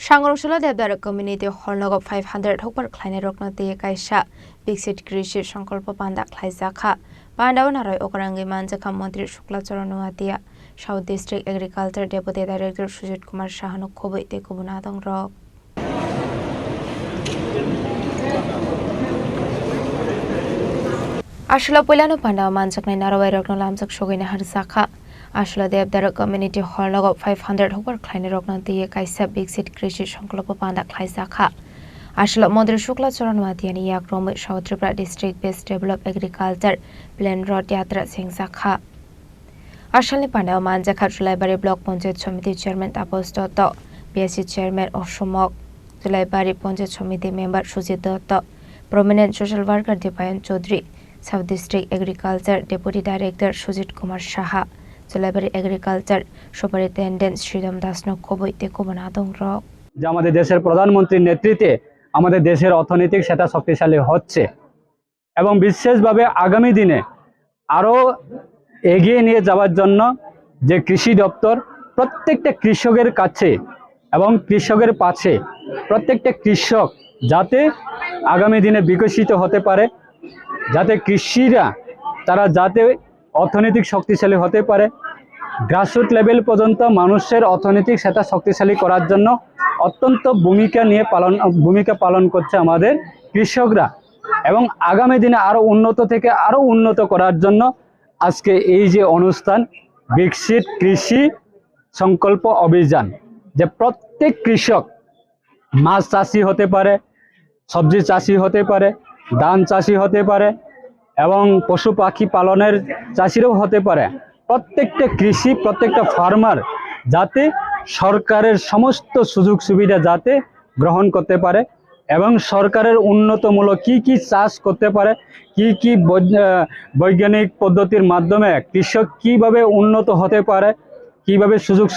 Shangrongshula Devdara Community Hornogo 500 Hopper Kleine Roknati Kaisha Big City Krishi Shankolpo Panda Klaizaka Pandaw Naroy Okarangi Manjaka Montri Shukla Choronuatia South District Agriculture Deputy Director Sujit Kumar Shahanu Kobo Tekubunadong Rock Ashla Pulano Pandaw Manjakne Naroy Rokno Lamsak Shogina Harzaka Ashla Devdara Community Hall Logo 500 Hopper Kleine Roknati Kaisa Big City Krishi Shankolpo Panda Klaizaka Ashla Modri Shukla Choranwatiani Yakrom South Tripura District Based Develop Agriculture Plan Road Yatra Singzakha Ashali Pandaw Manjakha Julaibari Block Ponjat Somiti Chairman Tapos Dotto BSC Chairman Oshomok Julaibari Ponjat Somiti Member Sujit Dotto Prominent Social Worker Depayan Chaudhary South District Agriculture Deputy Director Sujit Kumar Shaha Julaibari Agriculture Superintendent Sridham Dasno Kobo Tekubunadong Rock যে আমাদের দেশের প্রধানমন্ত্রীর নেতৃত্বে আমাদের দেশের অর্থনৈতিক সেটা শক্তিশালী হচ্ছে এবং বিশেষভাবে আগামী দিনে আরো এগিয়ে নিয়ে যাওয়ার জন্য যে কৃষি দপ্তর প্রত্যেকটা কৃষকের কাছে এবং কৃষকের পাশে প্রত্যেকটা কৃষক যাতে আগামী দিনে বিকশিত হতে পারে যাতে কৃষিরা তারা যাতে অর্থনৈতিক শক্তিশালী হতে পারে গ্রাসরুট লেভেল পর্যন্ত মানুষের অর্থনৈতিক সেটা শক্তিশালী করার জন্য অত্যন্ত ভূমিকা পালন করছে আমাদের কৃষকরা এবং আগামী দিনে আরো উন্নত থেকে আরো উন্নত করার জন্য আজকে এই যে অনুষ্ঠান বিকশিত কৃষি সংকল্প অভিযান যে প্রত্যেক কৃষক মাছ চাষী হতে পারে সবজি চাষী হতে পারে ধান চাষী হতে পারে এবং পশু পাখি পালনের চাষিরাও হতে পারে প্রত্যেকটা কৃষি প্রত্যেকটা ফার্মার যাতে সরকারের সমস্ত সুযোগ সুবিধা যাতে গ্রহণ করতে পারে এবং সরকারের উন্নতমূলক কি চাষ করতে পারে কি বৈজ্ঞানিক পদ্ধতির মাধ্যমে কৃষক কিভাবে উন্নত হতে পারে কিভাবে সুযোগ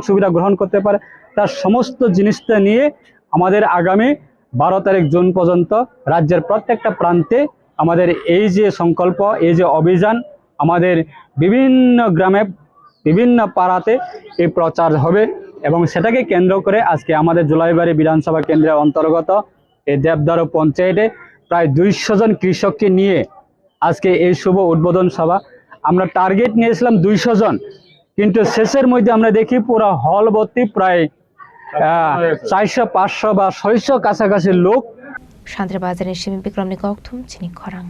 সুবিধা গ্রহণ করতে পারে তার সমস্ত জিনিসটা নিয়ে আমাদের আগামী 12 তারিখ জুন পর্যন্ত রাজ্যের প্রত্যেকটা প্রান্তে আমাদের এই যে সংকল্প এই যে অভিযান আমাদের বিভিন্ন গ্রামে বিভিন্ন পাড়াতে এই প্রচার হবে এবং সেটাকে কেন্দ্র করে আজকে আমাদের জুলাইবাড়ি বিধানসভা কেন্দ্রের অন্তর্গত এই দেবদারু পঞ্চায়েতে প্রায় 200 জন কৃষককে নিয়ে আজকে এই শুভ উদ্বোধন সভা আমরা টার্গেট নিয়েছিলাম 200 জন কিন্তু শেষের মধ্যে আমরা দেখি পুরো হল ভর্তি প্রায় 400 500 বা 600 কাছাকাছি লোক শান্তিবাজারের শিমি বিক্রমনি গকথুম চিনি খরাং